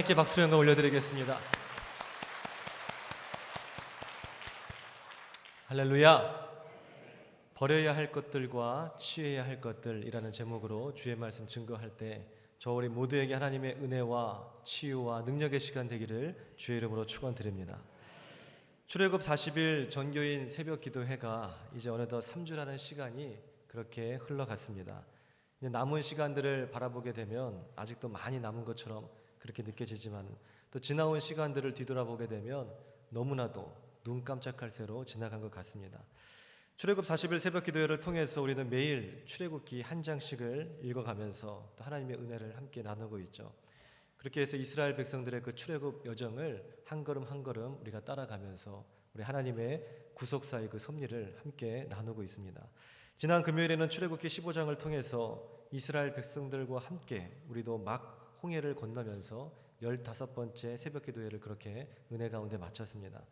하나님께 박수로 영광 올려드리겠습니다. 할렐루야. 버려야 할 것들과 취해야 할 것들이라는 제목으로 주의 말씀 증거할 때 저 우리 모두에게 하나님의 은혜와 치유와 능력의 시간 되기를 주의 이름으로 축원드립니다. 출애굽 40일 전교인 새벽 기도회가 이제 어느덧 3주라는 시간이 그렇게 흘러갔습니다. 이제 남은 시간들을 바라보게 되면 아직도 많이 남은 것처럼 그렇게 느껴지지만 또 지나온 시간들을 뒤돌아보게 되면 너무나도 눈 깜짝할 새로 지나간 것 같습니다. 출애굽 40일 새벽 기도회를 통해서 우리는 매일 출애굽기 한 장씩을 읽어가면서 또 하나님의 은혜를 함께 나누고 있죠. 그렇게 해서 이스라엘 백성들의 그 출애굽 여정을 한 걸음 한 걸음 우리가 따라가면서 우리 하나님의 구속사의 그 섭리를 함께 나누고 있습니다. 지난 금요일에는 출애굽기 15장을 통해서 이스라엘 백성들과 함께 우리도 막 홍해를 건너면서 15번째 새벽 기도회를 그렇게 은혜 가운데 마쳤습니다.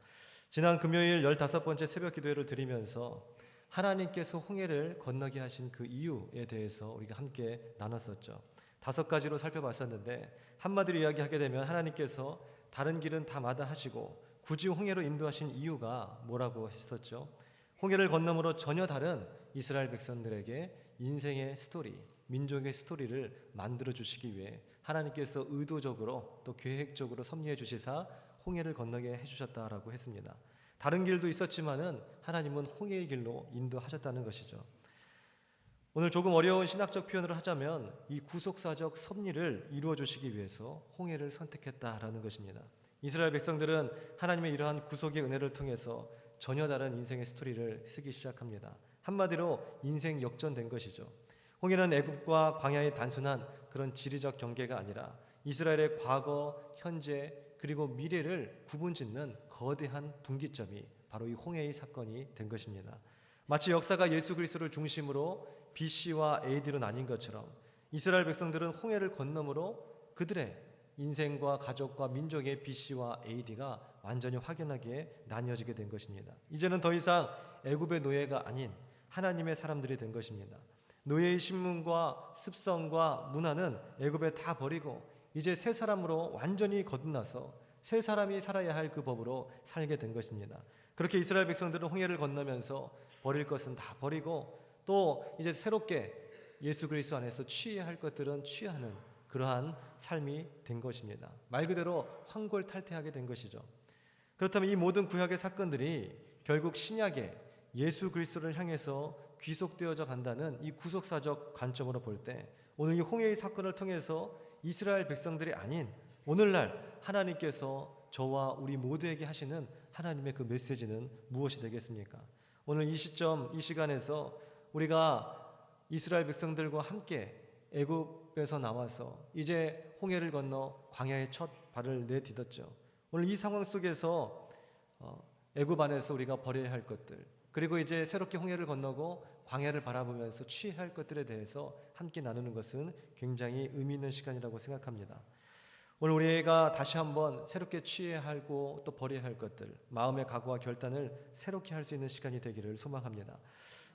지난 금요일 15번째 새벽 기도회를 드리면서 하나님께서 홍해를 건너게 하신 그 이유에 대해서 우리가 함께 나눴었죠. 5가지로 살펴봤었는데 한마디로 이야기하게 되면 하나님께서 다른 길은 다 마다하시고 굳이 홍해로 인도하신 이유가 뭐라고 했었죠. 홍해를 건너므로 전혀 다른 이스라엘 백성들에게 인생의 스토리, 민족의 스토리를 만들어 주시기 위해 하나님께서 의도적으로 또 계획적으로 섭리해 주시사 홍해를 건너게 해주셨다라고 했습니다. 다른 길도 있었지만은 하나님은 홍해의 길로 인도하셨다는 것이죠. 오늘 조금 어려운 신학적 표현을 하자면 이 구속사적 섭리를 이루어 주시기 위해서 홍해를 선택했다라는 것입니다. 이스라엘 백성들은 하나님의 이러한 구속의 은혜를 통해서 전혀 다른 인생의 스토리를 쓰기 시작합니다. 한마디로 인생 역전된 것이죠. 홍해는 애굽과 광야의 단순한 그런 지리적 경계가 아니라 이스라엘의 과거, 현재 그리고 미래를 구분짓는 거대한 분기점이 바로 이 홍해의 사건이 된 것입니다. 마치 역사가 예수 그리스도를 중심으로 BC와 AD로 나뉜 것처럼 이스라엘 백성들은 홍해를 건너므로 그들의 인생과 가족과 민족의 BC와 AD가 완전히 확연하게 나뉘어지게 된 것입니다. 이제는 더 이상 애굽의 노예가 아닌 하나님의 사람들이 된 것입니다. 노예의 신분과 습성과 문화는 애굽에 다 버리고 이제 새 사람으로 완전히 거듭나서 새 사람이 살아야 할 그 법으로 살게 된 것입니다. 그렇게 이스라엘 백성들은 홍해를 건너면서 버릴 것은 다 버리고 또 이제 새롭게 예수 그리스도 안에서 취해야 할 것들은 취하는 그러한 삶이 된 것입니다. 말 그대로 환골탈태하게 된 것이죠. 그렇다면 이 모든 구약의 사건들이 결국 신약의 예수 그리스도를 향해서 귀속되어져 간다는 이 구속사적 관점으로 볼 때 오늘 이 홍해의 사건을 통해서 이스라엘 백성들이 아닌 오늘날 하나님께서 저와 우리 모두에게 하시는 하나님의 그 메시지는 무엇이 되겠습니까? 오늘 이 시점, 이 시간에서 우리가 이스라엘 백성들과 함께 애굽에서 나와서 이제 홍해를 건너 광야의 첫 발을 내딛었죠. 오늘 이 상황 속에서 애굽 안에서 우리가 버려야 할 것들 그리고 이제 새롭게 홍해를 건너고 광야를 바라보면서 취해야 할 것들에 대해서 함께 나누는 것은 굉장히 의미 있는 시간이라고 생각합니다. 오늘 우리가 다시 한번 새롭게 취해야 하고 또 버려야 할 것들, 마음의 각오와 결단을 새롭게 할 수 있는 시간이 되기를 소망합니다.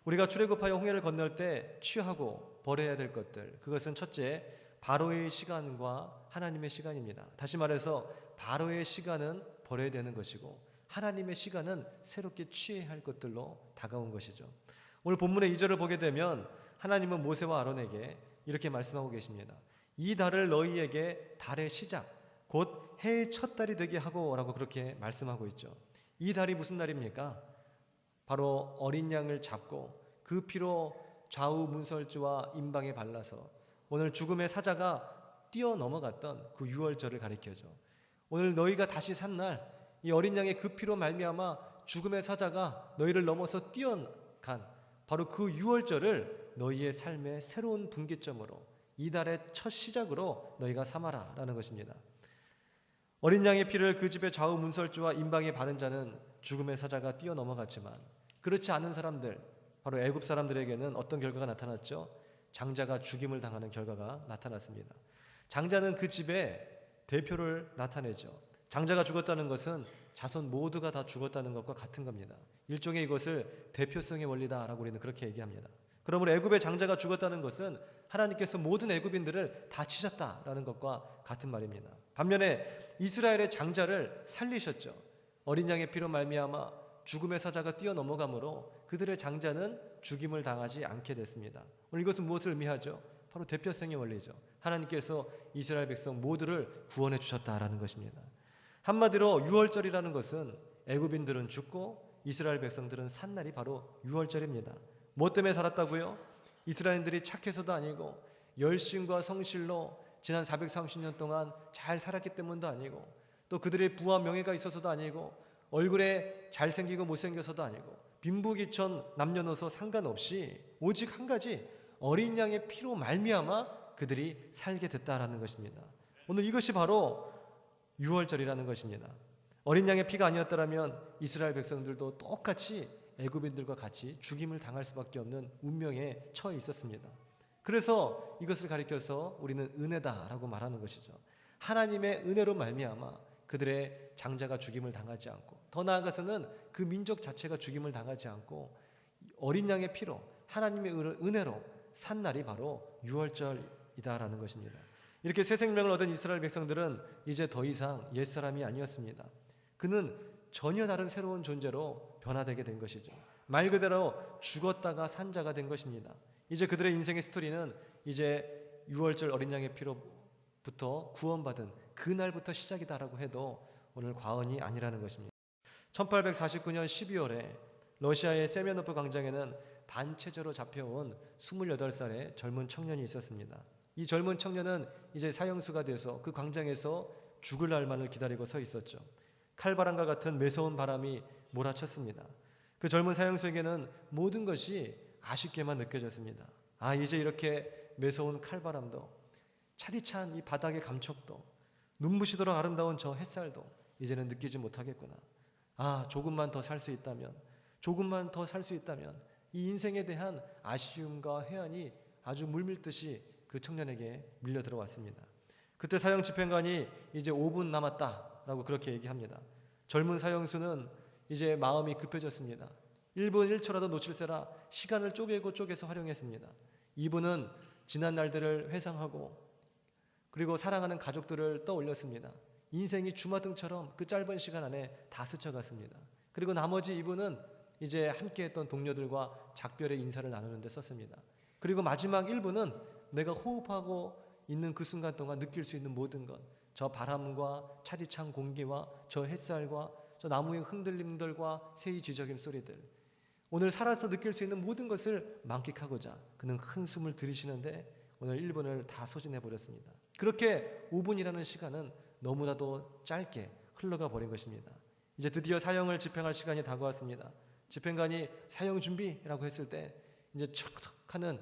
우리가 출애굽하여 홍해를 건널 때 취하고 버려야 될 것들, 그것은 첫째, 바로의 시간과 하나님의 시간입니다. 다시 말해서 바로의 시간은 버려야 되는 것이고 하나님의 시간은 새롭게 취해야 할 것들로 다가온 것이죠. 오늘 본문의 2절을 보게 되면 하나님은 모세와 아론에게 이렇게 말씀하고 계십니다. 이 달을 너희에게 달의 시작, 곧 해의 첫 달이 되게 하고 라고 그렇게 말씀하고 있죠. 이 달이 무슨 달입니까? 바로 어린 양을 잡고 그 피로 좌우 문설주와 임방에 발라서 오늘 죽음의 사자가 뛰어넘어갔던 그 유월절을 가리켜죠. 오늘 너희가 다시 산 날 이 어린 양의 그 피로 말미암아 죽음의 사자가 너희를 넘어서 뛰어간 바로 그 유월절을 너희의 삶의 새로운 분기점으로 이 달의 첫 시작으로 너희가 삼아라 라는 것입니다. 어린 양의 피를 그 집의 좌우 문설주와 임방에 바른 자는 죽음의 사자가 뛰어넘어갔지만 그렇지 않은 사람들, 바로 애굽 사람들에게는 어떤 결과가 나타났죠? 장자가 죽임을 당하는 결과가 나타났습니다. 장자는 그 집의 대표를 나타내죠. 장자가 죽었다는 것은 자손 모두가 다 죽었다는 것과 같은 겁니다. 일종의 이것을 대표성의 원리다라고 우리는 그렇게 얘기합니다. 그러므로 애굽의 장자가 죽었다는 것은 하나님께서 모든 애굽인들을 다 치셨다라는 것과 같은 말입니다. 반면에 이스라엘의 장자를 살리셨죠. 어린 양의 피로 말미암아 죽음의 사자가 뛰어넘어가므로 그들의 장자는 죽임을 당하지 않게 됐습니다. 오늘 이것은 무엇을 의미하죠? 바로 대표성의 원리죠. 하나님께서 이스라엘 백성 모두를 구원해 주셨다라는 것입니다. 한마디로 유월절이라는 것은 애굽인들은 죽고 이스라엘 백성들은 산 날이 바로 유월절입니다. 뭐 때문에 살았다고요? 이스라엘인들이 착해서도 아니고 열심과 성실로 지난 430년 동안 잘 살았기 때문도 아니고 또 그들의 부와 명예가 있어서도 아니고 얼굴에 잘생기고 못생겨서도 아니고 빈부귀천 남녀노소 상관없이 오직 한 가지 어린 양의 피로 말미암아 그들이 살게 됐다라는 것입니다. 오늘 이것이 바로 유월절이라는 것입니다. 어린 양의 피가 아니었더라면 이스라엘 백성들도 똑같이 애굽인들과 같이 죽임을 당할 수밖에 없는 운명에 처해 있었습니다. 그래서 이것을 가리켜서 우리는 은혜다라고 말하는 것이죠. 하나님의 은혜로 말미암아 그들의 장자가 죽임을 당하지 않고 더 나아가서는 그 민족 자체가 죽임을 당하지 않고 어린 양의 피로 하나님의 은혜로 산 날이 바로 유월절이다라는 것입니다. 이렇게 새 생명을 얻은 이스라엘 백성들은 이제 더 이상 옛사람이 아니었습니다. 그는 전혀 다른 새로운 존재로 변화되게 된 것이죠. 말 그대로 죽었다가 산 자가 된 것입니다. 이제 그들의 인생의 스토리는 이제 유월절 어린 양의 피로부터 구원받은 그날부터 시작이다라고 해도 오늘 과언이 아니라는 것입니다. 1849년 12월에 러시아의 세메노프 광장에는 반체제로 잡혀온 28살의 젊은 청년이 있었습니다. 이 젊은 청년은 이제 사형수가 돼서 그 광장에서 죽을 날만을 기다리고 서 있었죠. 칼바람과 같은 매서운 바람이 몰아쳤습니다. 그 젊은 사형수에게는 모든 것이 아쉽게만 느껴졌습니다. 이제 이렇게 매서운 칼바람도 차디찬 이 바닥의 감촉도 눈부시도록 아름다운 저 햇살도 이제는 느끼지 못하겠구나. 조금만 더 살 수 있다면, 조금만 더 살 수 있다면 이 인생에 대한 아쉬움과 회한이 아주 물밀듯이 그 청년에게 밀려 들어왔습니다. 그때 사형 집행관이 이제 5분 남았다라고 그렇게 얘기합니다. 젊은 사형수는 이제 마음이 급해졌습니다. 1분 1초라도 놓칠세라 시간을 쪼개서 활용했습니다. 이분은 지난 날들을 회상하고 그리고 사랑하는 가족들을 떠올렸습니다. 인생이 주마등처럼 그 짧은 시간 안에 다 스쳐갔습니다. 그리고 나머지 이분은 이제 함께했던 동료들과 작별의 인사를 나누는 데 썼습니다. 그리고 마지막 1분은 내가 호흡하고 있는 그 순간 동안 느낄 수 있는 모든 것, 저 바람과 차디찬 공기와 저 햇살과 저 나무의 흔들림들과 새의 지저귐 소리들, 오늘 살아서 느낄 수 있는 모든 것을 만끽하고자 그는 큰 숨을 들이쉬는데 오늘 1분을 다 소진해 버렸습니다. 그렇게 5분이라는 시간은 너무나도 짧게 흘러가 버린 것입니다. 이제 드디어 사형을 집행할 시간이 다가왔습니다. 집행관이 사형 준비라고 했을 때 이제 척척 하는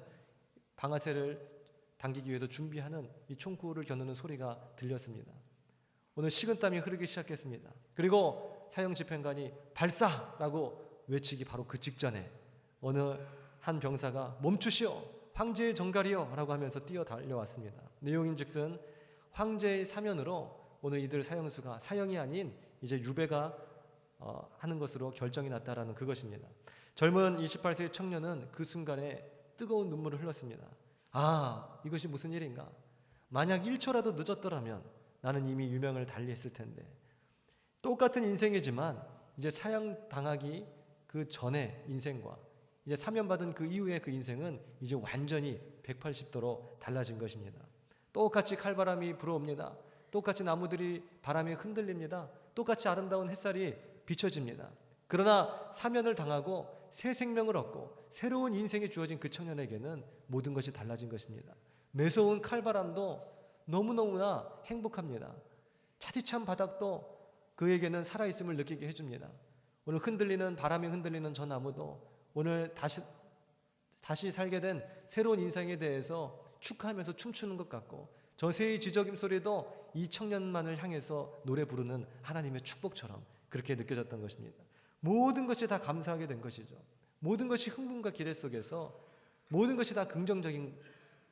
방아쇠를 당기기 위해서 준비하는 이 총구를 겨누는 소리가 들렸습니다. 오늘 식은땀이 흐르기 시작했습니다. 그리고 사형 집행관이 발사라고 외치기 바로 그 직전에 어느 한 병사가 멈추시오, 황제의 정갈이요 라고 하면서 뛰어 달려왔습니다. 내용인즉슨 황제의 사면으로 오늘 이들 사형수가 사형이 아닌 이제 유배가 하는 것으로 결정이 났다라는 그것입니다. 젊은 28세의 청년은 그 순간에 뜨거운 눈물을 흘렸습니다. 이것이 무슨 일인가? 만약 1초라도 늦었더라면 나는 이미 유명을 달리했을 텐데, 똑같은 인생이지만 이제 사형당하기 그 전의 인생과 이제 사면받은 그 이후의 그 인생은 이제 완전히 180도로 달라진 것입니다. 똑같이 칼바람이 불어옵니다. 똑같이 나무들이 바람에 흔들립니다. 똑같이 아름다운 햇살이 비춰집니다. 그러나 사면을 당하고 새 생명을 얻고 새로운 인생이 주어진 그 청년에게는 모든 것이 달라진 것입니다. 매서운 칼바람도 너무너무나 행복합니다. 차디찬 바닥도 그에게는 살아있음을 느끼게 해줍니다. 오늘 바람이 흔들리는 저 나무도 오늘 다시 살게 된 새로운 인생에 대해서 축하하면서 춤추는 것 같고, 저 새의 지저귐 소리도 이 청년만을 향해서 노래 부르는 하나님의 축복처럼 그렇게 느껴졌던 것입니다. 모든 것이 다 감사하게 된 것이죠. 모든 것이 흥분과 기대 속에서 모든 것이 다 긍정적인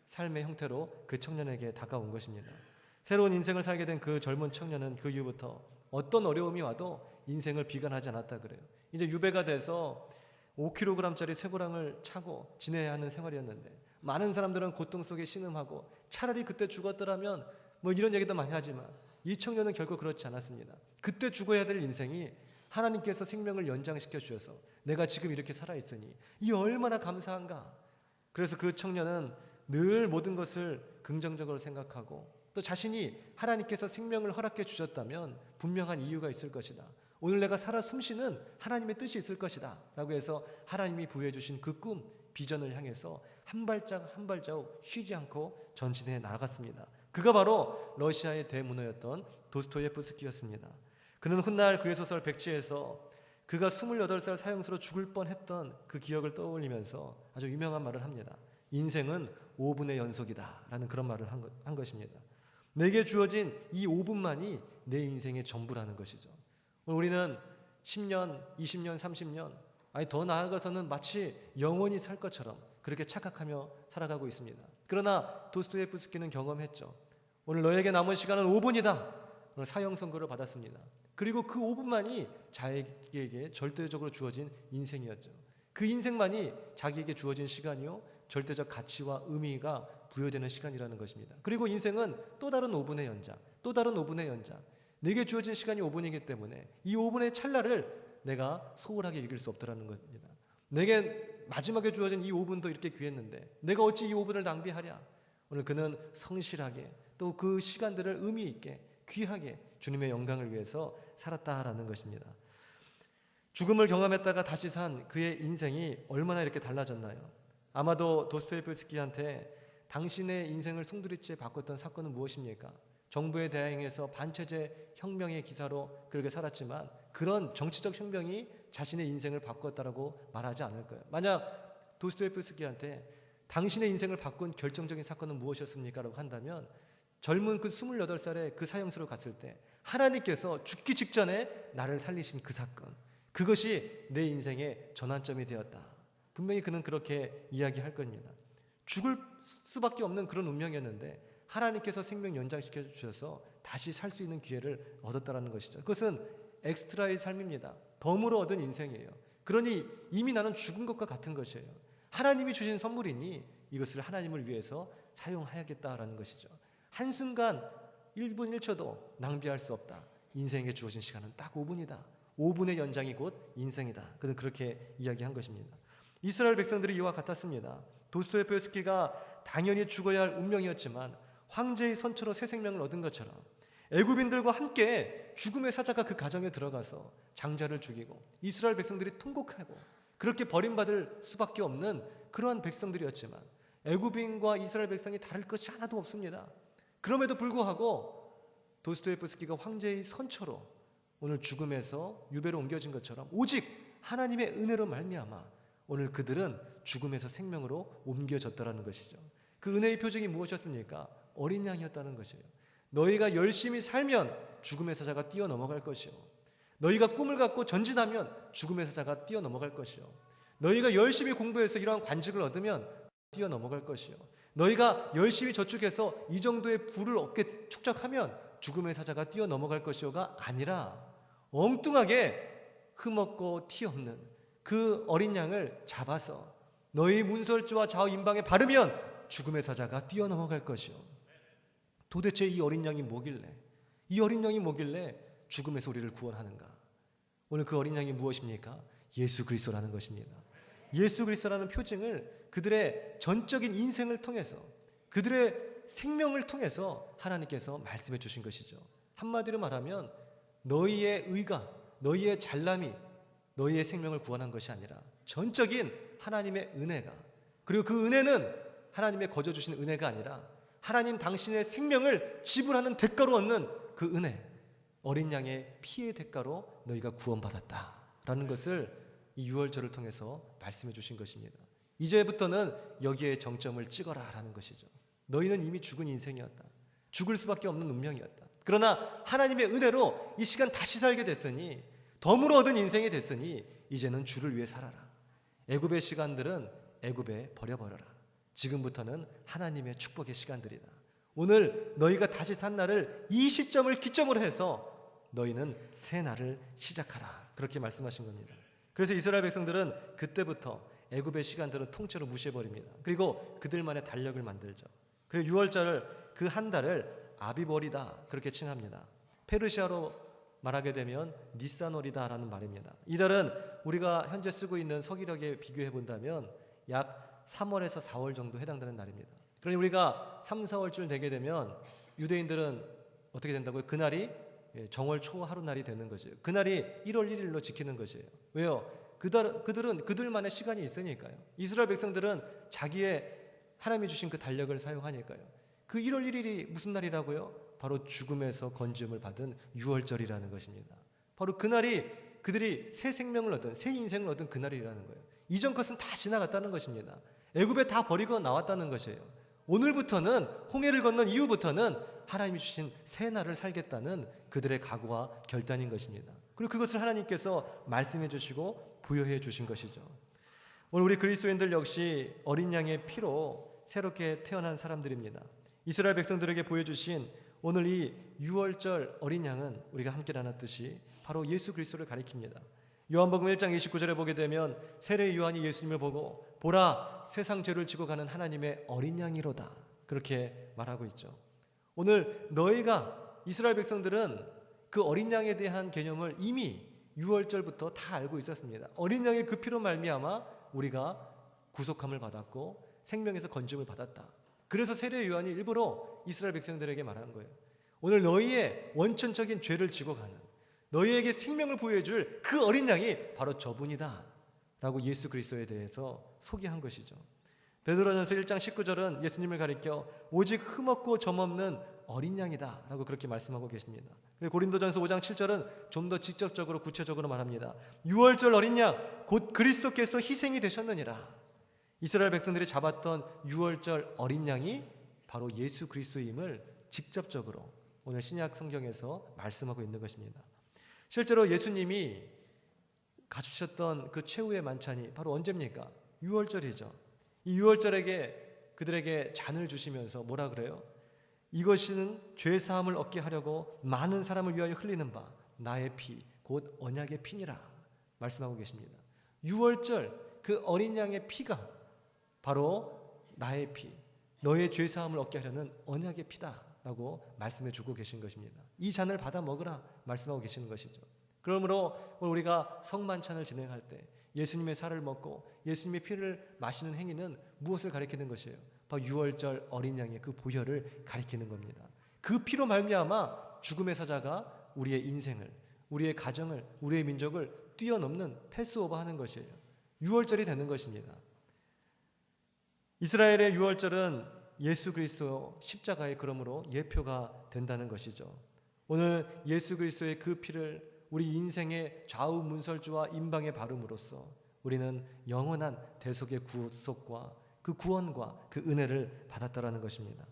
삶의 형태로 그 청년에게 다가온 것입니다. 새로운 인생을 살게 된 그 젊은 청년은 그 이후부터 어떤 어려움이 와도 인생을 비관하지 않았다 그래요. 이제 유배가 돼서 5kg짜리 쇠고랑을 차고 지내야 하는 생활이었는데, 많은 사람들은 고통 속에 신음하고 차라리 그때 죽었더라면 이런 얘기도 많이 하지만 이 청년은 결코 그렇지 않았습니다. 그때 죽어야 될 인생이 하나님께서 생명을 연장시켜 주셔서 내가 지금 이렇게 살아있으니 이 얼마나 감사한가. 그래서 그 청년은 늘 모든 것을 긍정적으로 생각하고 또 자신이 하나님께서 생명을 허락해 주셨다면 분명한 이유가 있을 것이다. 오늘 내가 살아 숨쉬는 하나님의 뜻이 있을 것이다 라고 해서 하나님이 부여해 주신 그 꿈, 비전을 향해서 한 발자국 한 발자국 쉬지 않고 전진해 나아갔습니다. 그가 바로 러시아의 대문호였던 도스토예프스키였습니다. 그는 훗날 그의 소설 백지에서 그가 28살 사형수로 죽을 뻔했던 그 기억을 떠올리면서 아주 유명한 말을 합니다. 인생은 5분의 연속이다 라는 그런 말을 한 것입니다. 내게 주어진 이 5분만이 내 인생의 전부라는 것이죠. 우리는 10년, 20년, 30년 아니 더 나아가서는 마치 영원히 살 것처럼 그렇게 착각하며 살아가고 있습니다. 그러나 도스토예프스키는 경험했죠. 오늘 너에게 남은 시간은 5분이다. 오늘 사형 선고를 받았습니다. 그리고 그 5분만이 자기에게 절대적으로 주어진 인생이었죠. 그 인생만이 자기에게 주어진 시간이요 절대적 가치와 의미가 부여되는 시간이라는 것입니다. 그리고 인생은 또 다른 5분의 연장, 또 다른 5분의 연장. 내게 주어진 시간이 5분이기 때문에 이 5분의 찰나를 내가 소홀하게 이길 수 없다는 겁니다. 내게 마지막에 주어진 이 5분도 이렇게 귀했는데 내가 어찌 이 5분을 낭비하랴. 오늘 그는 성실하게 또 그 시간들을 의미 있게 귀하게 주님의 영광을 위해서 살았다라는 것입니다. 죽음을 경험했다가 다시 산 그의 인생이 얼마나 이렇게 달라졌나요? 아마도 도스토예프스키한테 당신의 인생을 송두리째 바꿨던 사건은 무엇입니까? 정부에 대항해서 반체제 혁명의 기사로 그렇게 살았지만 그런 정치적 혁명이 자신의 인생을 바꿨다라고 말하지 않을 거예요. 만약 도스토예프스키한테 당신의 인생을 바꾼 결정적인 사건은 무엇이었습니까? 라고 한다면 젊은 그 28살의 그 사형수로 갔을 때 하나님께서 죽기 직전에 나를 살리신 그 사건, 그것이 내 인생의 전환점이 되었다. 분명히 그는 그렇게 이야기할 겁니다. 죽을 수밖에 없는 그런 운명이었는데 하나님께서 생명 연장시켜 주셔서 다시 살 수 있는 기회를 얻었다라는 것이죠. 그것은 엑스트라의 삶입니다. 덤으로 얻은 인생이에요. 그러니 이미 나는 죽은 것과 같은 것이에요. 하나님이 주신 선물이니 이것을 하나님을 위해서 사용해야겠다라는 것이죠. 한순간 1분 1초도 낭비할 수 없다. 인생에 주어진 시간은 딱 5분이다. 5분의 연장이 곧 인생이다. 그는 그렇게 이야기한 것입니다. 이스라엘 백성들이 이와 같았습니다. 도스토예프스키가 당연히 죽어야 할 운명이었지만 황제의 선처로 새 생명을 얻은 것처럼 애굽인들과 함께 죽음의 사자가 그 가정에 들어가서 장자를 죽이고 이스라엘 백성들이 통곡하고 그렇게 버림받을 수밖에 없는 그러한 백성들이었지만 애굽인과 이스라엘 백성이 다를 것이 하나도 없습니다. 그럼에도 불구하고 도스토예프스키가 황제의 선처로 오늘 죽음에서 유배로 옮겨진 것처럼 오직 하나님의 은혜로 말미암아 오늘 그들은 죽음에서 생명으로 옮겨졌다라는 것이죠. 그 은혜의 표적이 무엇이었습니까? 어린 양이었다는 것이에요. 너희가 열심히 살면 죽음의 사자가 뛰어넘어갈 것이요. 너희가 꿈을 갖고 전진하면 죽음의 사자가 뛰어넘어갈 것이요. 너희가 열심히 공부해서 이러한 관직을 얻으면 뛰어넘어갈 것이요. 너희가 열심히 저축해서 이 정도의 부를 얻게 축적하면 죽음의 사자가 뛰어넘어갈 것이요가 아니라 엉뚱하게 흠없고 티 없는 그 어린 양을 잡아서 너희 문설주와 좌우 임방에 바르면 죽음의 사자가 뛰어넘어갈 것이요. 도대체 이 어린 양이 뭐길래 이 어린 양이 뭐길래 죽음에서 우리를 구원하는가? 오늘 그 어린 양이 무엇입니까? 예수 그리스도라는 것입니다. 예수 그리스도라는 표징을 그들의 전적인 인생을 통해서 그들의 생명을 통해서 하나님께서 말씀해 주신 것이죠. 한마디로 말하면 너희의 의가 너희의 잘남이 너희의 생명을 구원한 것이 아니라 전적인 하나님의 은혜가, 그리고 그 은혜는 하나님의 거저 주신 은혜가 아니라 하나님 당신의 생명을 지불하는 대가로 얻는 그 은혜, 어린 양의 피의 대가로 너희가 구원받았다라는 것을 이 유월절을 통해서 말씀해 주신 것입니다. 이제부터는 여기에 정점을 찍어라라는 것이죠. 너희는 이미 죽은 인생이었다. 죽을 수밖에 없는 운명이었다. 그러나 하나님의 은혜로 이 시간 다시 살게 됐으니, 덤으로 얻은 인생이 됐으니 이제는 주를 위해 살아라. 애굽의 시간들은 애굽에 버려버려라. 지금부터는 하나님의 축복의 시간들이다. 오늘 너희가 다시 산 날을, 이 시점을 기점으로 해서 너희는 새 날을 시작하라. 그렇게 말씀하신 겁니다. 그래서 이스라엘 백성들은 그때부터 애굽의 시간들은 통째로 무시해버립니다. 그리고 그들만의 달력을 만들죠. 그리고 6월절을 그 한 달을 아비벌이다 그렇게 칭합니다. 페르시아로 말하게 되면 니산월이다라는 말입니다. 이달은 우리가 현재 쓰고 있는 서기력에 비교해 본다면 약 3월에서 4월 정도 해당되는 날입니다. 그러니 우리가 3, 4월쯤 되게 되면 유대인들은 어떻게 된다고요? 그날이 정월 초 하루날이 되는 거죠. 그날이 1월 1일로 지키는 것이에요. 왜요? 그들은 그들만의 시간이 있으니까요. 이스라엘 백성들은 자기의 하나님이 주신 그 달력을 사용하니까요. 그 1월 1일이 무슨 날이라고요? 바로 죽음에서 건짐을 받은 유월절이라는 것입니다. 바로 그날이 그들이 새 생명을 얻은, 새 인생을 얻은 그날이라는 거예요. 이전 것은 다 지나갔다는 것입니다. 애굽에 다 버리고 나왔다는 것이에요. 오늘부터는, 홍해를 건넌 이후부터는 하나님이 주신 새 날을 살겠다는 그들의 각오와 결단인 것입니다. 그리고 그것을 하나님께서 말씀해 주시고 부여해 주신 것이죠. 오늘 우리 그리스도인들 역시 어린 양의 피로 새롭게 태어난 사람들입니다. 이스라엘 백성들에게 보여주신 오늘 이 유월절 어린 양은 우리가 함께 나눴듯이 바로 예수 그리스도를 가리킵니다. 요한복음 1장 29절에 보게 되면 세례 요한이 예수님을 보고 보라 세상 죄를 지고 가는 하나님의 어린 양이로다, 그렇게 말하고 있죠. 오늘 너희가, 이스라엘 백성들은 그 어린 양에 대한 개념을 이미 유월절부터 다 알고 있었습니다. 어린 양의 그 피로 말미암아 우리가 구속함을 받았고 생명에서 건짐을 받았다. 그래서 세례 요한이 일부러 이스라엘 백성들에게 말하는 거예요. 오늘 너희의 원천적인 죄를 지고 가는, 너희에게 생명을 부여해줄 그 어린 양이 바로 저분이다 라고 예수 그리스도에 대해서 소개한 것이죠. 베드로전서 1장 19절은 예수님을 가리켜 오직 흠없고 점없는 어린 양이다 라고 그렇게 말씀하고 계십니다. 그리고 고린도전서 5장 7절은 좀 더 직접적으로 구체적으로 말합니다. 유월절 어린 양 곧 그리스도께서 희생이 되셨느니라. 이스라엘 백성들이 잡았던 유월절 어린 양이 바로 예수 그리스도임을 직접적으로 오늘 신약 성경에서 말씀하고 있는 것입니다. 실제로 예수님이 갖추셨던 그 최후의 만찬이 바로 언제입니까? 유월절이죠. 이 유월절에게 그들에게 잔을 주시면서 뭐라 그래요? 이것은 죄 사함을 얻게 하려고 많은 사람을 위하여 흘리는 바 나의 피 곧 언약의 피니라 말씀하고 계십니다. 유월절 그 어린 양의 피가 바로 나의 피, 너의 죄 사함을 얻게 하려는 언약의 피다라고 말씀해 주고 계신 것입니다. 이 잔을 받아 먹으라 말씀하고 계시는 것이죠. 그러므로 우리가 성만찬을 진행할 때 예수님의 살을 먹고 예수님의 피를 마시는 행위는 무엇을 가리키는 것이에요? 바로 유월절 어린 양의 그 보혈을 가리키는 겁니다. 그 피로 말미암아 죽음의 사자가 우리의 인생을, 우리의 가정을, 우리의 민족을 뛰어넘는 패스오버하는 것이에요. 유월절이 되는 것입니다. 이스라엘의 유월절은 예수 그리스도 십자가의 그러므로 예표가 된다는 것이죠. 오늘 예수 그리스도의 그 피를 우리 인생의 좌우 문설주와 임방에 바름으로써 우리는 영원한 대속의 구속과 그 구원과 그 은혜를 받았다라는 것입니다.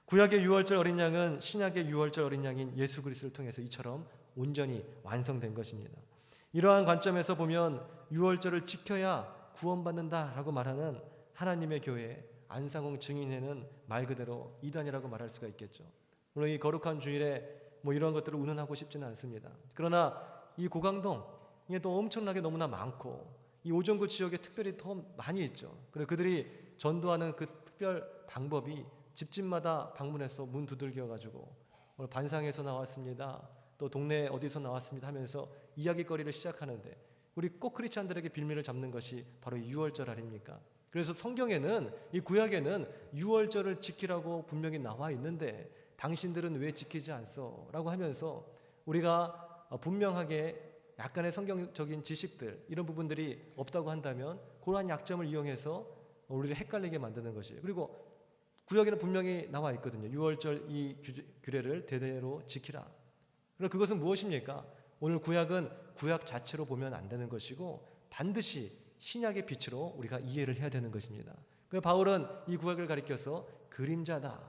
구약의 유월절 어린 양은 신약의 유월절 어린 양인 예수 그리스도를 통해서 이처럼 온전히 완성된 것입니다. 이러한 관점에서 보면 유월절을 지켜야 구원받는다라고 말하는 하나님의 교회 안상홍 증인회는 말 그대로 이단이라고 말할 수가 있겠죠. 물론 이 거룩한 주일에 이런 것들을 운운하고 싶지는 않습니다. 그러나 이 고강동 이게 또 엄청나게 너무나 많고 이 오정구 지역에 특별히 더 많이 있죠. 그리고 그들이 전도하는 그 특별 방법이 집집마다 방문해서 문 두들겨가지고 오늘 반상에서 나왔습니다. 또 동네 어디서 나왔습니다 하면서 이야기거리를 시작하는데 우리 꼭 크리스찬들에게 빌미를 잡는 것이 바로 유월절 아닙니까? 그래서 성경에는 이 구약에는 유월절을 지키라고 분명히 나와 있는데 당신들은 왜 지키지 않소? 라고 하면서 우리가 분명하게 약간의 성경적인 지식들 이런 부분들이 없다고 한다면 그러한 약점을 이용해서 우리를 헷갈리게 만드는 것이에요. 그리고 구약에는 분명히 나와 있거든요. 유월절 이 규례를 대대로 지키라. 그럼 그것은 무엇입니까? 오늘 구약은 구약 자체로 보면 안 되는 것이고 반드시 신약의 빛으로 우리가 이해를 해야 되는 것입니다. 그래서 바울은 이 구약을 가리켜서 그림자다.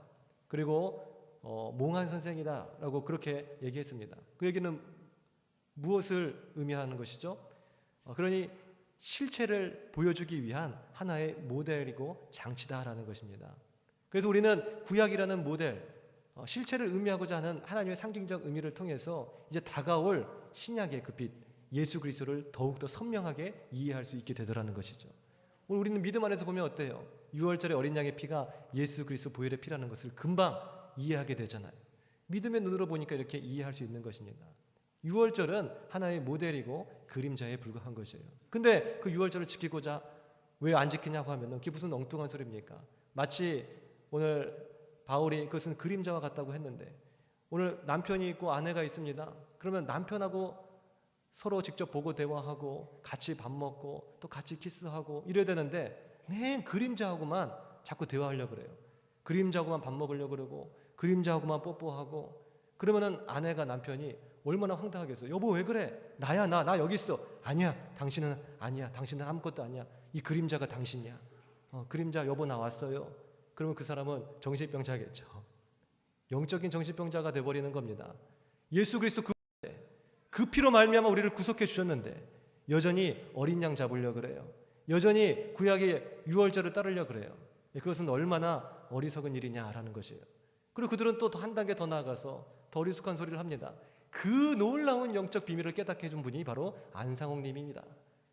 그리고 몽한 선생이다라고 그렇게 얘기했습니다. 그 얘기는 무엇을 의미하는 것이죠? 그러니 실체를 보여주기 위한 하나의 모델이고 장치다라는 것입니다. 그래서 우리는 구약이라는 모델, 실체를 의미하고자 하는 하나님의 상징적 의미를 통해서 이제 다가올 신약의 그 빛, 예수 그리스도를 더욱더 선명하게 이해할 수 있게 되더라는 것이죠. 오늘 우리는 믿음 안에서 보면 어때요? 유월절의 어린 양의 피가 예수 그리스도 보혈의 피라는 것을 금방 이해하게 되잖아요. 믿음의 눈으로 보니까 이렇게 이해할 수 있는 것입니다. 유월절은 하나의 모델이고 그림자에 불과한 것이에요. 근데 그 유월절을 지키고자 왜 안 지키냐고 하면 그게 무슨 엉뚱한 소리입니까? 마치 오늘 바울이 그것은 그림자와 같다고 했는데, 오늘 남편이 있고 아내가 있습니다. 그러면 남편하고 서로 직접 보고 대화하고 같이 밥 먹고 또 같이 키스하고 이래야 되는데 맨 그림자하고만 자꾸 대화하려고 그래요. 그림자하고만 밥 먹으려고 그러고 그림자하고만 뽀뽀하고, 그러면은 아내가 남편이 얼마나 황당하겠어요. 여보 왜 그래? 나야, 나 여기 있어. 아니야, 당신은 아니야. 당신은 아무것도 아니야. 이 그림자가 당신이야. 그림자 여보 나왔어요. 그러면 그 사람은 정신병자겠죠. 영적인 정신병자가 돼버리는 겁니다. 예수 그리스도 그 피로 말미암아 우리를 구속해 주셨는데 여전히 어린 양 잡으려고 그래요. 여전히 구약의 유월절을 따르려고 그래요. 그것은 얼마나 어리석은 일이냐라는 것이에요. 그리고 그들은 또 한 단계 더 나아가서 더 어리숙한 소리를 합니다. 그 놀라운 영적 비밀을 깨닫게 해준 분이 바로 안상홍 님입니다.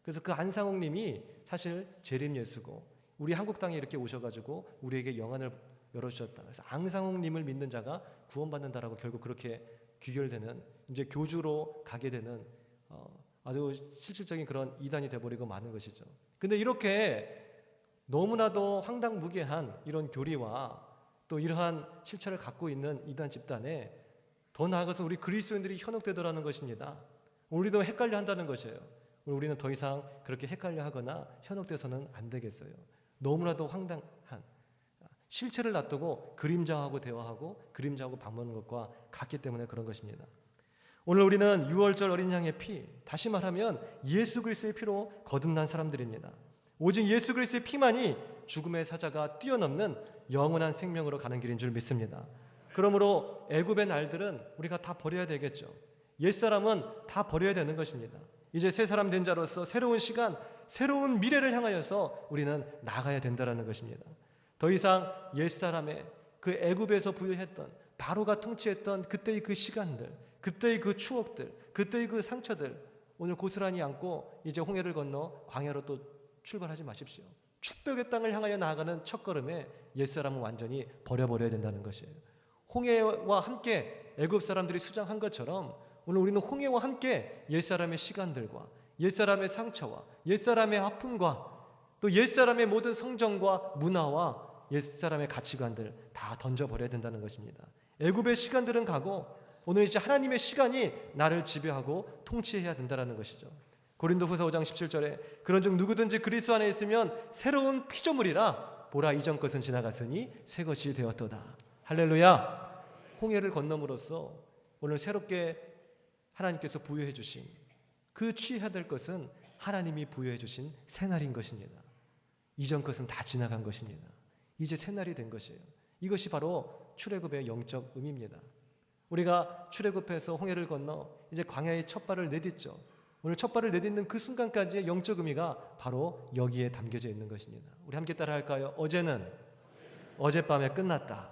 그래서 그 안상홍 님이 사실 재림 예수고 우리 한국 땅에 이렇게 오셔가지고 우리에게 영안을 열어주셨다. 그래서 안상홍 님을 믿는 자가 구원받는다라고 결국 그렇게 귀결되는, 이제 교주로 가게 되는 아주 실질적인 그런 이단이 돼버리고 마는 것이죠. 근데 이렇게 너무나도 황당무계한 이런 교리와 또 이러한 실체를 갖고 있는 이단 집단에 더 나아가서 우리 그리스도인들이 현혹되더라는 것입니다. 우리도 헷갈려 한다는 것이에요. 우리는 더 이상 그렇게 헷갈려 하거나 현혹돼서는 안 되겠어요. 너무나도 황당한 실체를 놔두고 그림자하고 대화하고 그림자하고 밥 먹는 것과 같기 때문에 그런 것입니다. 오늘 우리는 유월절 어린 양의 피, 다시 말하면 예수 그리스도의 피로 거듭난 사람들입니다. 오직 예수 그리스도의 피만이 죽음의 사자가 뛰어넘는 영원한 생명으로 가는 길인 줄 믿습니다. 그러므로 애굽의 날들은 우리가 다 버려야 되겠죠. 옛사람은 다 버려야 되는 것입니다. 이제 새 사람 된 자로서 새로운 시간, 새로운 미래를 향하여서 우리는 나가야 된다는 것입니다. 더 이상 옛사람의 그 애굽에서 부여했던, 바로가 통치했던 그때의 그 시간들, 그때의 그 추억들, 그때의 그 상처들 오늘 고스란히 안고 이제 홍해를 건너 광야로 또 출발하지 마십시오. 축복의 땅을 향하여 나아가는 첫걸음에 옛사람은 완전히 버려버려야 된다는 것이에요. 홍해와 함께 애굽 사람들이 수장한 것처럼 오늘 우리는 홍해와 함께 옛사람의 시간들과 옛사람의 상처와 옛사람의 아픔과 또 옛사람의 모든 성정과 문화와 옛사람의 가치관들 다 던져버려야 된다는 것입니다. 애굽의 시간들은 가고 오늘 이제 하나님의 시간이 나를 지배하고 통치해야 된다는 것이죠. 고린도후서 5장 17절에 그런즉 누구든지 그리스도 안에 있으면 새로운 피조물이라 보라 이전 것은 지나갔으니 새 것이 되었도다. 할렐루야. 홍해를 건너므로써 오늘 새롭게 하나님께서 부여해 주신 그 취해야 될 것은 하나님이 부여해 주신 새날인 것입니다. 이전 것은 다 지나간 것입니다. 이제 새날이 된 것이에요. 이것이 바로 출애굽의 영적 의미입니다. 우리가 출애굽해서 홍해를 건너 이제 광야의 첫 발을 내딛죠. 오늘 첫 발을 내딛는 그 순간까지의 영적 의미가 바로 여기에 담겨져 있는 것입니다. 우리 함께 따라 할까요? 어제는 어젯밤에 끝났다.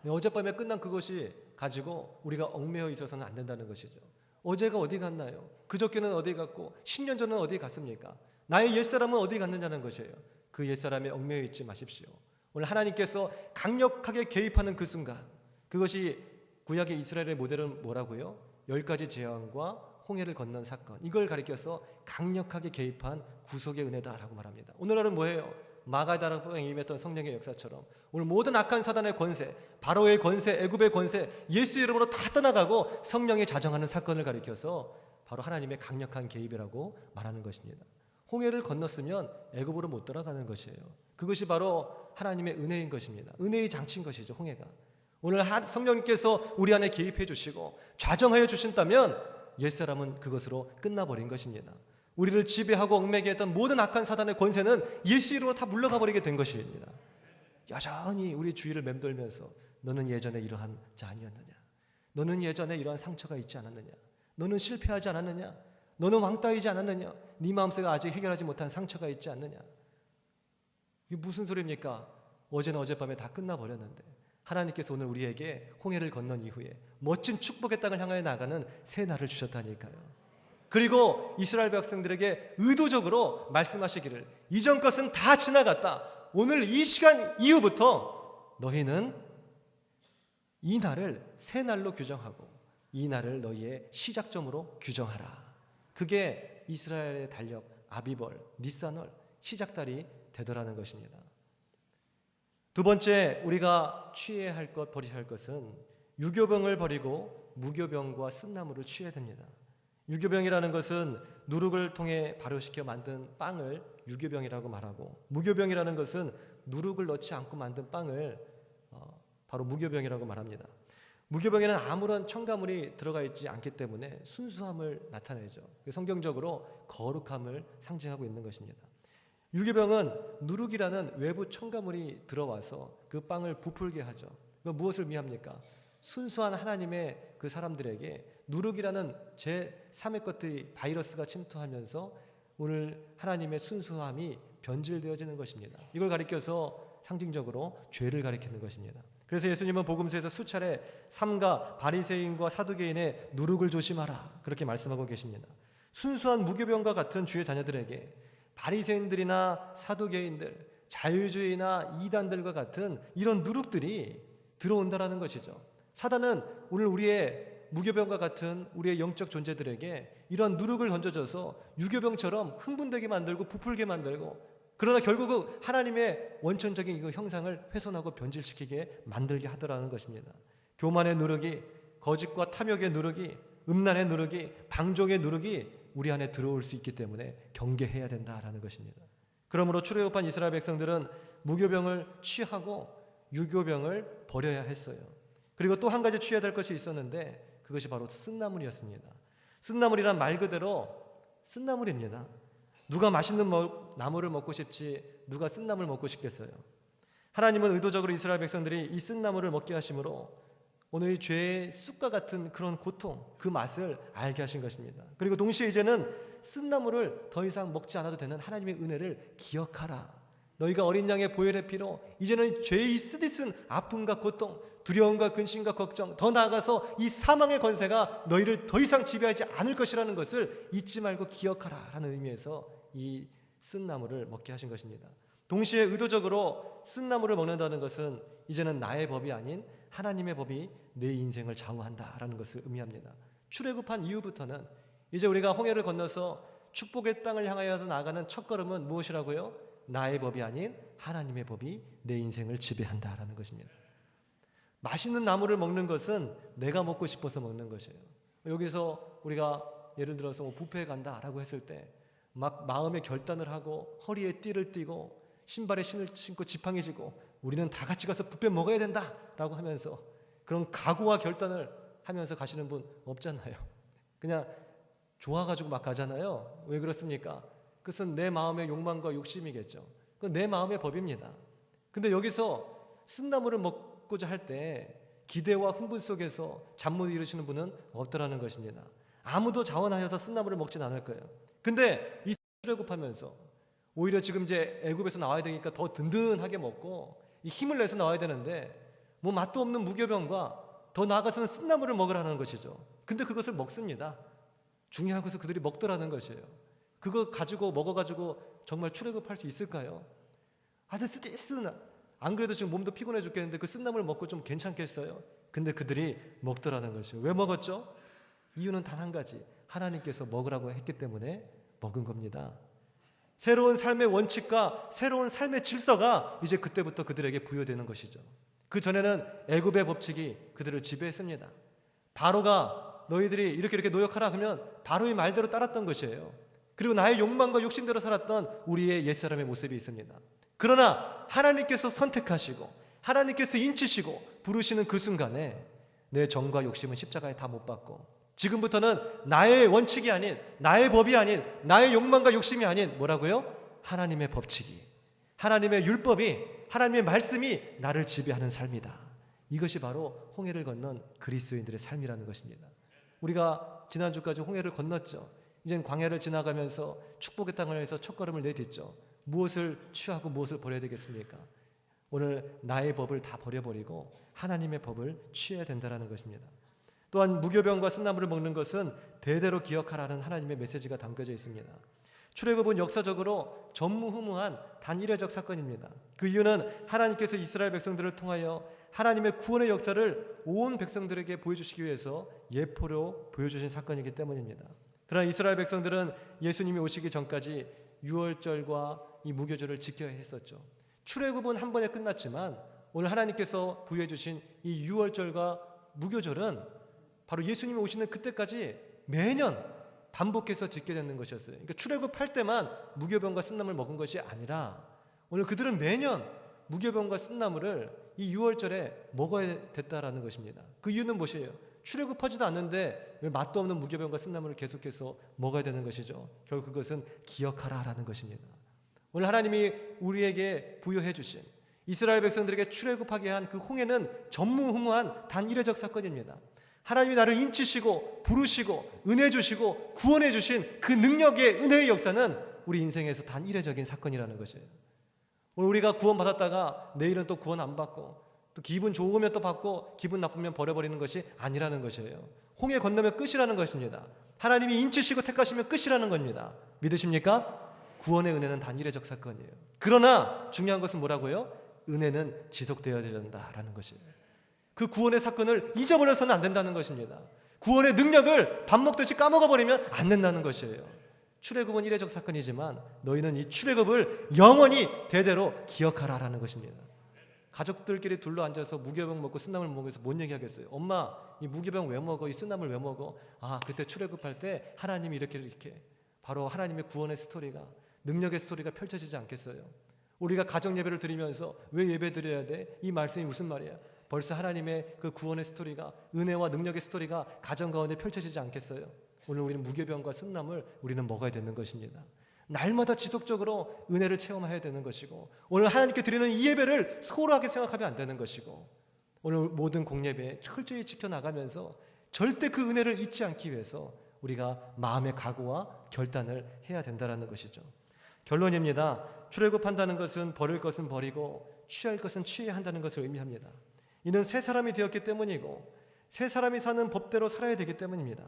어젯밤에 끝난 그것이 가지고 우리가 얽매여 있어서는 안 된다는 것이죠. 어제가 어디 갔나요? 그저께는 어디 갔고 10년 전은 어디 갔습니까? 나의 옛사람은 어디 갔느냐는 것이에요. 그 옛사람에 얽매여 있지 마십시오. 오늘 하나님께서 강력하게 개입하는 그 순간, 그것이 구약의 이스라엘의 모델은 뭐라고요? 10가지 재앙과 홍해를 건넌 사건, 이걸 가리켜서 강력하게 개입한 구속의 은혜다라고 말합니다. 오늘날은 뭐예요? 마가다락방에 임했던 성령의 역사처럼 오늘 모든 악한 사단의 권세, 바로의 권세, 애굽의 권세, 예수 이름으로 다 떠나가고 성령이 자정하는 사건을 가리켜서 바로 하나님의 강력한 개입이라고 말하는 것입니다. 홍해를 건넜으면 애굽으로 못 돌아가는 것이에요. 그것이 바로 하나님의 은혜인 것입니다. 은혜의 장치인 것이죠, 홍해가. 오늘 성령님께서 우리 안에 개입해 주시고 좌정하여 주신다면 옛사람은 그것으로 끝나버린 것입니다. 우리를 지배하고 얽매게 했던 모든 악한 사단의 권세는 예수 이름으로 다 물러가 버리게 된 것입니다. 여전히 우리 주위를 맴돌면서 너는 예전에 이러한 자 아니었느냐? 너는 예전에 이러한 상처가 있지 않았느냐? 너는 실패하지 않았느냐? 너는 왕따이지 않았느냐? 네 마음속에 아직 해결하지 못한 상처가 있지 않느냐? 이게 무슨 소리입니까? 어제는 어젯밤에 다 끝나버렸는데 하나님께서 오늘 우리에게 홍해를 건넌 이후에 멋진 축복의 땅을 향하여 나가는 새 날을 주셨다니까요. 그리고 이스라엘 백성들에게 의도적으로 말씀하시기를 이전 것은 다 지나갔다. 오늘 이 시간 이후부터 너희는 이 날을 새 날로 규정하고 이 날을 너희의 시작점으로 규정하라. 그게 이스라엘의 달력 아비벌, 니산월 시작달이 되더라는 것입니다. 두 번째, 우리가 취해야 할 것, 버려야 할 것은 유교병을 버리고 무교병과 쓴나물을 취해야 됩니다. 유교병이라는 것은 누룩을 통해 발효시켜 만든 빵을 유교병이라고 말하고, 무교병이라는 것은 누룩을 넣지 않고 만든 빵을 바로 무교병이라고 말합니다. 무교병에는 아무런 첨가물이 들어가 있지 않기 때문에 순수함을 나타내죠. 성경적으로 거룩함을 상징하고 있는 것입니다. 유교병은 누룩이라는 외부 첨가물이 들어와서 그 빵을 부풀게 하죠. 무엇을 의미합니까? 순수한 하나님의 그 사람들에게 누룩이라는 제3의 것들이 바이러스가 침투하면서 오늘 하나님의 순수함이 변질되어지는 것입니다. 이걸 가리켜서 상징적으로 죄를 가리키는 것입니다. 그래서 예수님은 복음서에서 수차례 삼가 바리새인과 사두개인의 누룩을 조심하라 그렇게 말씀하고 계십니다. 순수한 무교병과 같은 주의 자녀들에게 바리새인들이나 사두개인들, 자유주의나 이단들과 같은 이런 누룩들이 들어온다라는 것이죠. 사단은 오늘 우리의 무교병과 같은 우리의 영적 존재들에게 이런 누룩을 던져줘서 유교병처럼 흥분되게 만들고 부풀게 만들고, 그러나 결국은 하나님의 원천적인 그 형상을 훼손하고 변질시키게 만들게 하더라는 것입니다. 교만의 누룩이, 거짓과 탐욕의 누룩이, 음란의 누룩이, 방종의 누룩이 우리 안에 들어올 수 있기 때문에 경계해야 된다라는 것입니다. 그러므로 출애굽한 이스라엘 백성들은 무교병을 취하고 유교병을 버려야 했어요. 그리고 또 한 가지 취해야 될 것이 있었는데 그것이 바로 쓴나물이었습니다. 쓴나물이란 말 그대로 쓴나물입니다. 누가 맛있는 나물을 먹고 싶지 누가 쓴나물 먹고 싶겠어요? 하나님은 의도적으로 이스라엘 백성들이 이 쓴나물을 먹게 하심으로 오늘 이 죄의 쑥과 같은 그런 고통, 그 맛을 알게 하신 것입니다. 그리고 동시에 이제는 쓴나물을 더 이상 먹지 않아도 되는 하나님의 은혜를 기억하라. 너희가 어린 양의 보혈의 피로 이제는 죄의 쓰디쓴 아픔과 고통, 두려움과 근심과 걱정, 더 나아가서 이 사망의 권세가 너희를 더 이상 지배하지 않을 것이라는 것을 잊지 말고 기억하라 라는 의미에서 이 쓴나물을 먹게 하신 것입니다. 동시에 의도적으로 쓴나물을 먹는다는 것은 이제는 나의 법이 아닌 하나님의 법이 내 인생을 장악한다라는 것을 의미합니다. 출애굽한 이후부터는 이제 우리가 홍해를 건너서 축복의 땅을 향하여서 나아가는 첫걸음은 무엇이라고요? 나의 법이 아닌 하나님의 법이 내 인생을 지배한다라는 것입니다. 맛있는 나물을 먹는 것은 내가 먹고 싶어서 먹는 것이에요. 여기서 우리가 예를 들어서 뷔페에 간다라고 했을 때 막 마음의 결단을 하고 허리에 띠를 띠고 신발에 신을 신고 지팡이 쥐고 우리는 다 같이 가서 뷔페 먹어야 된다라고 하면서 그런 각오와 결단을 하면서 가시는 분 없잖아요. 그냥 좋아가지고 막 가잖아요. 왜 그렇습니까? 그것은 내 마음의 욕망과 욕심이겠죠. 그건 내 마음의 법입니다. 근데 여기서 쓴나물을 먹고자 할 때 기대와 흥분 속에서 잠 못 이루시는 분은 없더라는 것입니다. 아무도 자원하여서 쓴나물을 먹진 않을 거예요. 근데 이 출애굽하면서 오히려 지금 이제 애굽에서 나와야 되니까 더 든든하게 먹고 이 힘을 내서 나와야 되는데 뭐 맛도 없는 무교병과 더 나아가서는 쓴나물을 먹으라는 것이죠. 근데 그것을 먹습니다. 중요한 것은 그들이 먹더라는 것이에요. 그거 가지고 먹어가지고 정말 출애굽할 수 있을까요? 아주 쓰디쓰나 안 그래도 지금 몸도 피곤해 죽겠는데 그 쓴나물 먹고 좀 괜찮겠어요? 근데 그들이 먹더라는 것이에요. 왜 먹었죠? 이유는 단 한 가지, 하나님께서 먹으라고 했기 때문에 먹은 겁니다. 새로운 삶의 원칙과 새로운 삶의 질서가 이제 그때부터 그들에게 부여되는 것이죠. 그 전에는 애굽의 법칙이 그들을 지배했습니다. 바로가 너희들이 이렇게 노역하라 하면 바로의 말대로 따랐던 것이에요. 그리고 나의 욕망과 욕심대로 살았던 우리의 옛사람의 모습이 있습니다. 그러나 하나님께서 선택하시고 하나님께서 인치시고 부르시는 그 순간에 내 정과 욕심은 십자가에 다 못 박고 지금부터는 나의 원칙이 아닌 나의 법이 아닌 나의 욕망과 욕심이 아닌 뭐라고요? 하나님의 법칙이, 하나님의 율법이, 하나님의 말씀이 나를 지배하는 삶이다. 이것이 바로 홍해를 건넌 그리스도인들의 삶이라는 것입니다. 우리가 지난주까지 홍해를 건넜죠. 이제는 광야를 지나가면서 축복의 땅을 해서 첫걸음을 내딛죠. 무엇을 취하고 무엇을 버려야 되겠습니까? 오늘 나의 법을 다 버려버리고 하나님의 법을 취해야 된다는 것입니다. 또한 무교병과 쓴나물을 먹는 것은 대대로 기억하라는 하나님의 메시지가 담겨져 있습니다. 출애굽은 역사적으로 전무후무한 단일회적 사건입니다. 그 이유는 하나님께서 이스라엘 백성들을 통하여 하나님의 구원의 역사를 온 백성들에게 보여주시기 위해서 예포로 보여주신 사건이기 때문입니다. 그러나 이스라엘 백성들은 예수님이 오시기 전까지 유월절과 이 무교절을 지켜야 했었죠. 출애굽은 한 번에 끝났지만 오늘 하나님께서 부여해 주신 이 유월절과 무교절은 바로 예수님이 오시는 그때까지 매년 반복해서 짓게 되는 것이었어요. 그러니까 출애굽할 때만 무교병과 쓴나물 먹은 것이 아니라 오늘 그들은 매년 무교병과 쓴나물을 이 유월절에 먹어야 됐다라는 것입니다. 그 이유는 무엇이에요? 출애굽하지도 않는데 왜 맛도 없는 무교병과 쓴나물을 계속해서 먹어야 되는 것이죠. 결국 그것은 기억하라라는 것입니다. 오늘 하나님이 우리에게 부여해 주신 이스라엘 백성들에게 출애굽하게 한 그 홍해는 전무후무한 단 이례적 사건입니다. 하나님이 나를 인치시고 부르시고 은혜 주시고 구원해 주신 그 능력의 은혜의 역사는 우리 인생에서 단 이례적인 사건이라는 것이에요. 오늘 우리가 구원 받았다가 내일은 또 구원 안 받고 또 기분 좋으면 또 받고 기분 나쁘면 버려버리는 것이 아니라는 것이에요. 홍해 건너면 끝이라는 것입니다. 하나님이 인치시고 택하시면 끝이라는 겁니다. 믿으십니까? 구원의 은혜는 단 이례적 사건이에요. 그러나 중요한 것은 뭐라고요? 은혜는 지속되어야 된다라는 것이에요. 그 구원의 사건을 잊어버려서는 안 된다는 것입니다. 구원의 능력을 밥 먹듯이 까먹어버리면 안 된다는 것이에요. 출애굽은 이례적 사건이지만 너희는 이 출애굽을 영원히 대대로 기억하라라는 것입니다. 가족들끼리 둘러앉아서 무교병 먹고 쓴나물 먹어서 뭔 얘기하겠어요? 엄마, 이 무교병 왜 먹어? 이 쓴나물 왜 먹어? 아, 그때 출애굽할 때 하나님이 이렇게 바로 하나님의 구원의 스토리가, 능력의 스토리가 펼쳐지지 않겠어요? 우리가 가정 예배를 드리면서 왜 예배 드려야 돼? 이 말씀이 무슨 말이야? 벌써 하나님의 그 구원의 스토리가, 은혜와 능력의 스토리가 가정 가운데 펼쳐지지 않겠어요? 오늘 우리는 무교병과 쓴나물 우리는 먹어야 되는 것입니다. 날마다 지속적으로 은혜를 체험해야 되는 것이고 오늘 하나님께 드리는 이 예배를 소홀하게 생각하면 안 되는 것이고 오늘 모든 공예배 철저히 지켜나가면서 절대 그 은혜를 잊지 않기 위해서 우리가 마음의 각오와 결단을 해야 된다는 것이죠. 결론입니다. 출애굽한다는 것은 버릴 것은 버리고 취할 것은 취해야 한다는 것을 의미합니다. 이는 새 사람이 되었기 때문이고 새 사람이 사는 법대로 살아야 되기 때문입니다.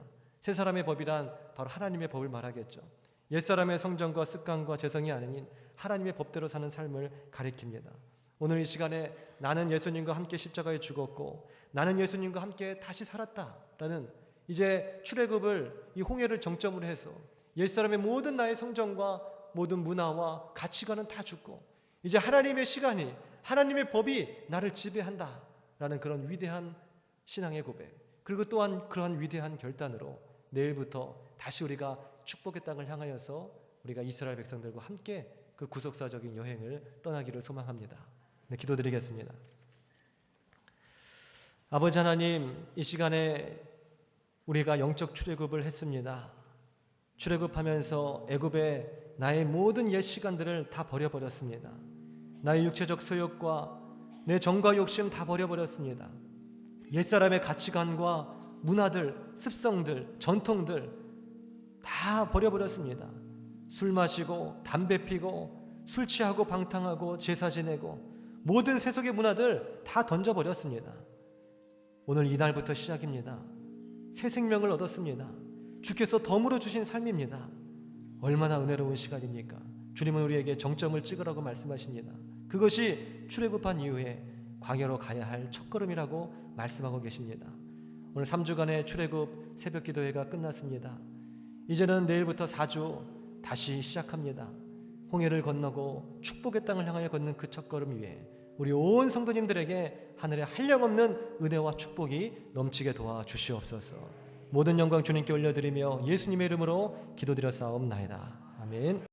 새 사람의 법이란 바로 하나님의 법을 말하겠죠. 옛사람의 성정과 습관과 재성이 아닌 하나님의 법대로 사는 삶을 가리킵니다. 오늘 이 시간에 나는 예수님과 함께 십자가에 죽었고 나는 예수님과 함께 다시 살았다라는 이제 출애굽을 이 홍해를 정점으로 해서 옛사람의 모든 나의 성정과 모든 문화와 가치관은 다 죽고 이제 하나님의 시간이 하나님의 법이 나를 지배한다라는 그런 위대한 신앙의 고백 그리고 또한 그러한 위대한 결단으로 내일부터 다시 우리가 축복의 땅을 향하여서 우리가 이스라엘 백성들과 함께 그 구속사적인 여행을 떠나기를 소망합니다. 네, 기도드리겠습니다. 아버지 하나님, 이 시간에 우리가 영적 출애굽을 했습니다. 출애굽하면서 애굽의 나의 모든 옛 시간들을 다 버려버렸습니다. 나의 육체적 소욕과 내 정과 욕심 다 버려버렸습니다. 옛사람의 가치관과 문화들, 습성들, 전통들 다 버려버렸습니다. 술 마시고 담배 피고 술 취하고 방탕하고 제사 지내고 모든 세속의 문화들 다 던져버렸습니다. 오늘 이날부터 시작입니다. 새 생명을 얻었습니다. 주께서 덤으로 주신 삶입니다. 얼마나 은혜로운 시간입니까? 주님은 우리에게 정점을 찍으라고 말씀하십니다. 그것이 출애굽한 이후에 광야로 가야 할 첫걸음이라고 말씀하고 계십니다. 오늘 3주간의 출애굽 새벽 기도회가 끝났습니다. 이제는 내일부터 4주 다시 시작합니다. 홍해를 건너고 축복의 땅을 향하여 걷는 그 첫걸음 위에 우리 온 성도님들에게 하늘의 한량없는 은혜와 축복이 넘치게 도와주시옵소서. 모든 영광 주님께 올려드리며 예수님의 이름으로 기도드렸사옵나이다. 아멘.